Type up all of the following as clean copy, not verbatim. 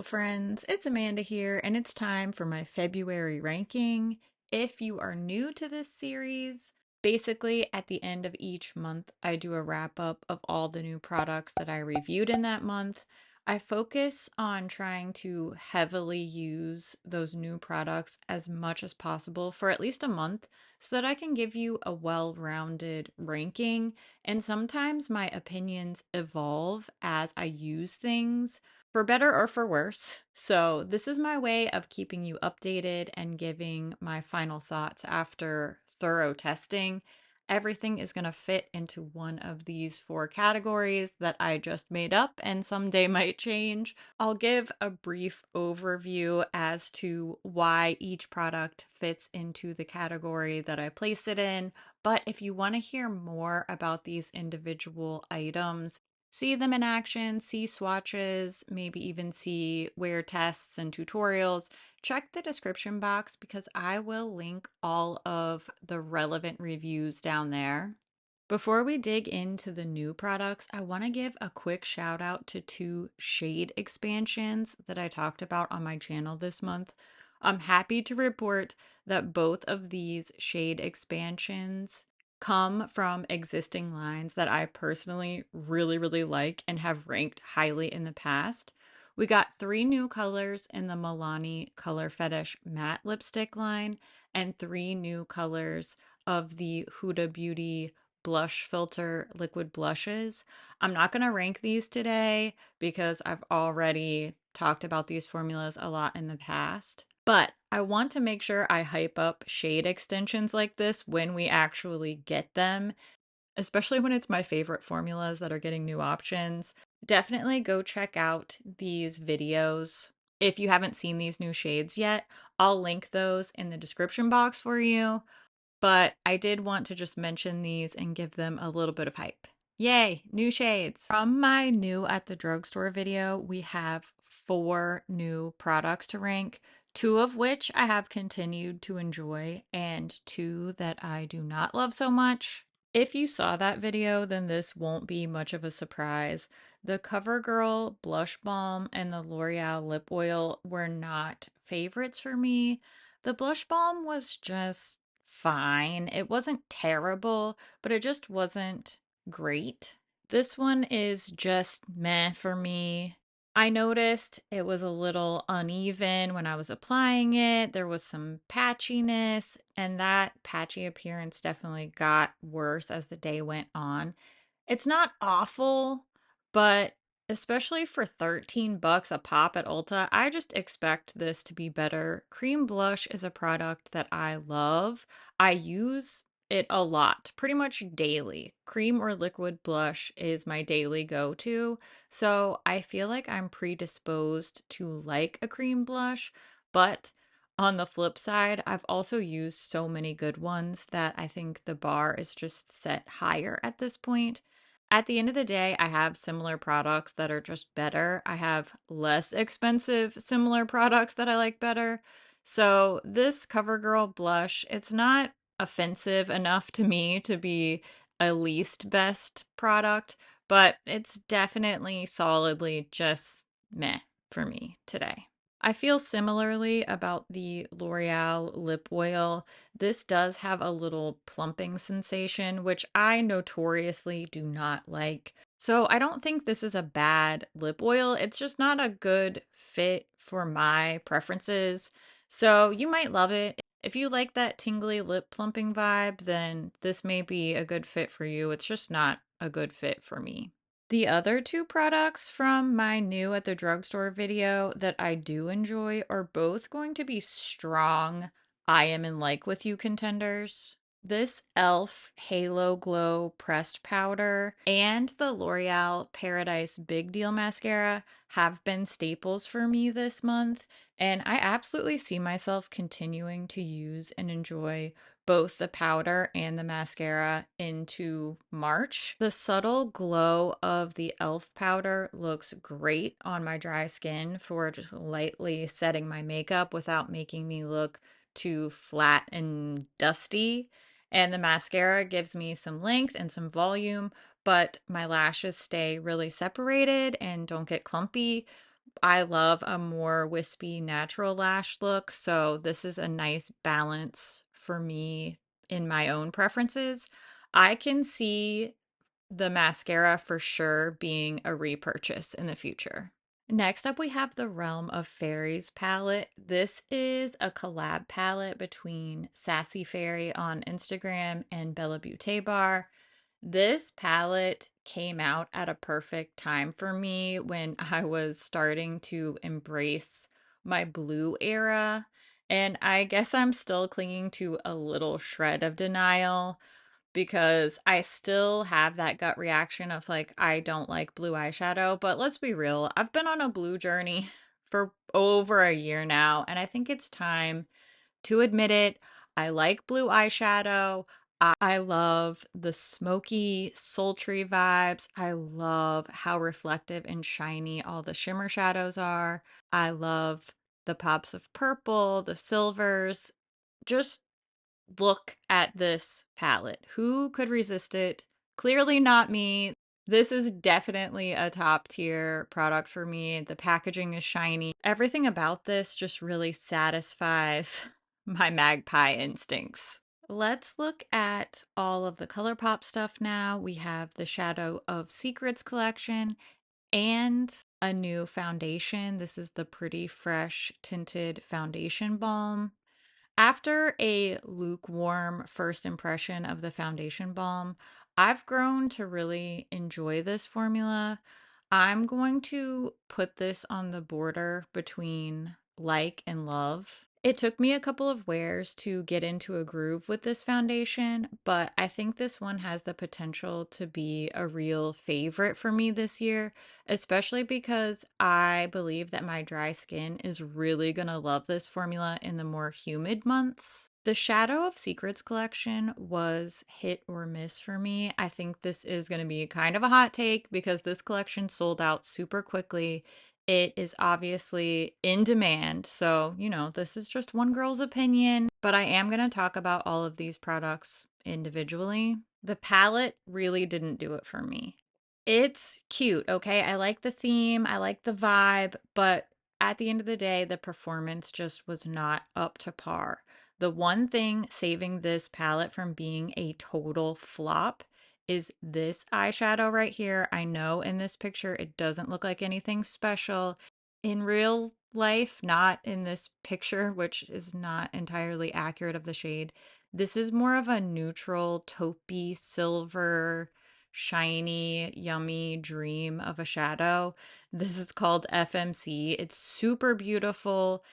friends, it's Amanda here, and it's time for my February ranking. If you are new to this series, basically at the end of each month, I do a wrap up of all the new products that I reviewed in that month. I focus on trying to heavily use those new products as much as possible for at least a month so that I can give you a well rounded ranking. And sometimes my opinions evolve as I use things for better or for worse. So, this is my way of keeping you updated and giving my final thoughts after thorough testing. Everything is going to fit into one of these four categories that I just made up and someday might change. I'll give a brief overview as to why each product fits into the category that I place it in. But if you want to hear more about these individual items, see them in action, see swatches, maybe even see wear tests and tutorials, check the description box because I will link all of the relevant reviews down there. Before we dig into the new products, I want to give a quick shout out to two shade expansions that I talked about on my channel this month. I'm happy to report that both of these shade expansions come from existing lines that I personally really like and have ranked highly in the past. We got three new colors in the Milani Color Fetish matte lipstick line and three new colors of the Huda Beauty blush filter liquid blushes. I'm not going to rank these today because I've already talked about these formulas a lot in the past. But I want to make sure I hype up shade extensions like this when we actually get them, especially when it's my favorite formulas that are getting new options. Definitely go check out these videos. If you haven't seen these new shades yet, I'll link those in the description box for you. But I did want to just mention these and give them a little bit of hype. Yay, new shades. From my new at the drugstore video, we have four new products to rank, two of which I have continued to enjoy and two that I do not love so much. If you saw that video, then this won't be much of a surprise. The CoverGirl Blush Balm and the L'Oreal Lip Oil were not favorites for me. The Blush Balm was just fine. It wasn't terrible, but it just wasn't great. This one is just meh for me. I noticed it was a little uneven when I was applying it. There was some patchiness, and that patchy appearance definitely got worse as the day went on. It's not awful, but especially for 13 bucks a pop at Ulta, I just expect this to be better. Cream blush is a product that I love. I use it a lot, pretty much daily. Cream or liquid blush is my daily go-to. So I feel like I'm predisposed to like a cream blush, but on the flip side, I've also used so many good ones that I think the bar is just set higher at this point. At the end of the day, I have similar products that are just better. I have less expensive similar products that I like better. So this CoverGirl blush, it's not offensive enough to me to be a least best product, but it's definitely solidly just meh for me today. I feel similarly about the L'Oreal lip oil. This does have a little plumping sensation, which I notoriously do not like. So I don't think this is a bad lip oil. It's just not a good fit for my preferences. So you might love it. If you like that tingly lip plumping vibe, then this may be a good fit for you. It's just not a good fit for me. The other two products from my new at the drugstore video that I do enjoy are both going to be strong I am in like with you contenders. This e.l.f. Halo Glow pressed powder and the L'Oreal Paradise Big Deal mascara have been staples for me this month, and I absolutely see myself continuing to use and enjoy both the powder and the mascara into March. The subtle glow of the e.l.f. powder looks great on my dry skin for just lightly setting my makeup without making me look too flat and dusty. And the mascara gives me some length and some volume, but my lashes stay really separated and don't get clumpy. I love a more wispy natural lash look, so this is a nice balance for me in my own preferences. I can see the mascara for sure being a repurchase in the future. Next up, we have the Realm of Fairies palette. This is a collab palette between Sassy Fairy on Instagram and Bella Beauté Bar. This palette came out at a perfect time for me when I was starting to embrace my blue era. And I guess I'm still clinging to a little shred of denial because I still have that gut reaction of like, I don't like blue eyeshadow. But let's be real, I've been on a blue journey for over a year now, and I think it's time to admit it. I like blue eyeshadow. I love the smoky, sultry vibes. I love how reflective and shiny all the shimmer shadows are. I love the pops of purple, the silvers. Just look at this palette. Who could resist it? Clearly not me. This is definitely a top tier product for me. The packaging is shiny. Everything about this just really satisfies my magpie instincts. Let's look at all of the ColourPop stuff now. We have the Shadow of Secrets collection and a new foundation. This is the Pretty Fresh Tinted Foundation Balm. After a lukewarm first impression of the foundation balm, I've grown to really enjoy this formula. I'm going to put this on the border between like and love. It took me a couple of wears to get into a groove with this foundation, but I think this one has the potential to be a real favorite for me this year, especially because I believe that my dry skin is really going to love this formula in the more humid months. The Shadow of Secrets collection was hit or miss for me. I think this is going to be kind of a hot take because this collection sold out super quickly. It is obviously in demand. So, this is just one girl's opinion, but I am going to talk about all of these products individually. The palette really didn't do it for me. It's cute, okay? I like the theme, I like the vibe, but at the end of the day, the performance just was not up to par. The one thing saving this palette from being a total flop is this eyeshadow right here. I know in this picture it doesn't look like anything special. In real life, not in this picture, which is not entirely accurate of the shade. This is more of a neutral taupey silver shiny, yummy dream of a shadow. This is called FMC. It's super beautiful.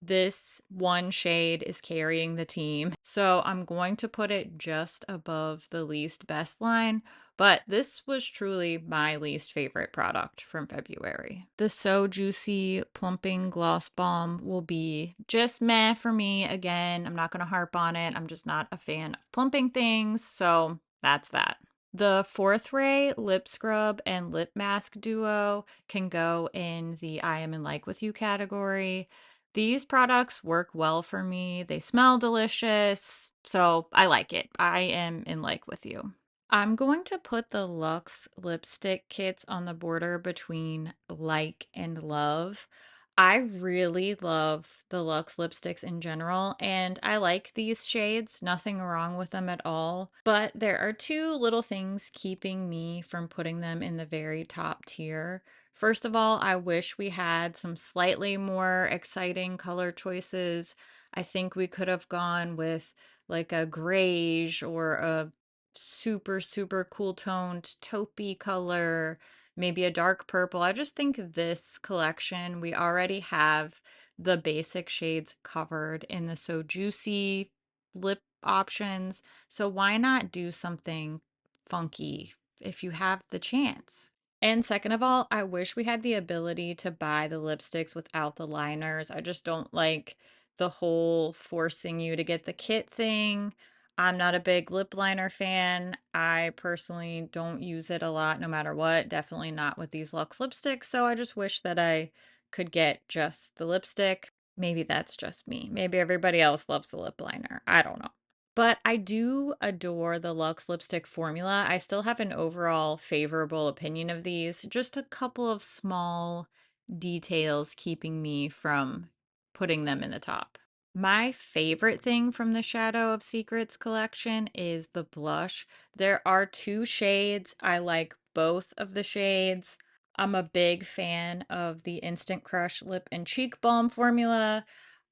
This one shade is carrying the team. So I'm going to put it just above the least best line, but this was truly my least favorite product from February. The So Juicy Plumping Gloss Balm will be just meh for me. Again, I'm not going to harp on it. I'm just not a fan of plumping things, so that's that. The Fourth Ray Lip Scrub and Lip Mask Duo can go in the I Am in Like With You category. These products work well for me. They smell delicious, so I like it. I am in like with you. I'm going to put the Luxe lipstick kits on the border between like and love. I really love the Luxe lipsticks in general, and I like these shades. Nothing wrong with them at all. But there are two little things keeping me from putting them in the very top tier. First of all, I wish we had some slightly more exciting color choices. I think we could have gone with like a grayish or a super, super cool toned taupey color, maybe a dark purple. I just think this collection, we already have the basic shades covered in the So Juicy lip options. So why not do something funky if you have the chance? And second of all, I wish we had the ability to buy the lipsticks without the liners. I just don't like the whole forcing you to get the kit thing. I'm not a big lip liner fan. I personally don't use it a lot no matter what. Definitely not with these Luxe lipsticks. So I just wish that I could get just the lipstick. Maybe that's just me. Maybe everybody else loves the lip liner. I don't know. But I do adore the Luxe lipstick formula. I still have an overall favorable opinion of these. Just a couple of small details keeping me from putting them in the top. My favorite thing from the Shadow of Secrets collection is the blush. There are two shades. I like both of the shades. I'm a big fan of the Instant Crush Lip and Cheek Balm formula.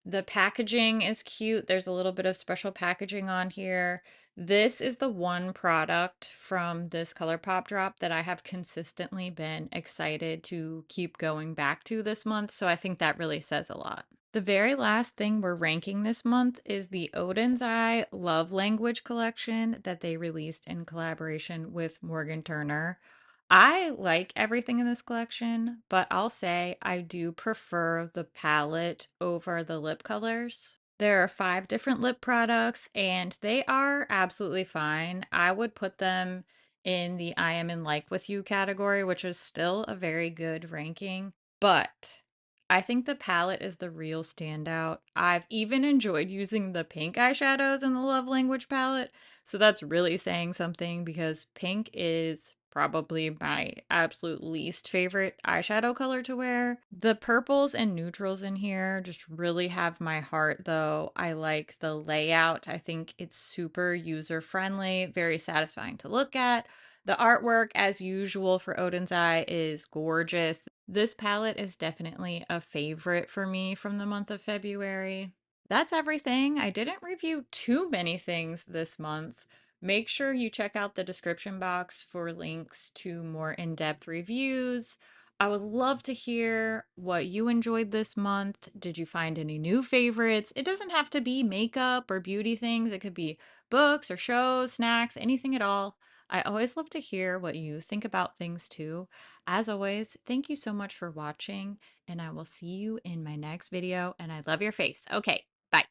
The packaging is cute. There's a little bit of special packaging on here. This is the one product from this ColourPop drop that I have consistently been excited to keep going back to this month, so I think that really says a lot. The very last thing we're ranking this month is the Odin's Eye Love Language collection that they released in collaboration with Morgan Turner. I like everything in this collection, but I'll say I do prefer the palette over the lip colors. There are 5 different lip products and they are absolutely fine. I would put them in the I am in like with you category, which is still a very good ranking, but I think the palette is the real standout. I've even enjoyed using the pink eyeshadows in the Love Language palette, so that's really saying something because pink is probably my absolute least favorite eyeshadow color to wear. The purples and neutrals in here just really have my heart, though. I like the layout. I think it's super user friendly, very satisfying to look at. The artwork, as usual for Odin's Eye, is gorgeous. This palette is definitely a favorite for me from the month of February. That's everything. I didn't review too many things this month. Make sure you check out the description box for links to more in-depth reviews. I would love to hear what you enjoyed this month. Did you find any new favorites? It doesn't have to be makeup or beauty things. It could be books or shows, snacks, anything at all. I always love to hear what you think about things too. As always, thank you so much for watching, and I will see you in my next video. And I love your face. Okay, bye.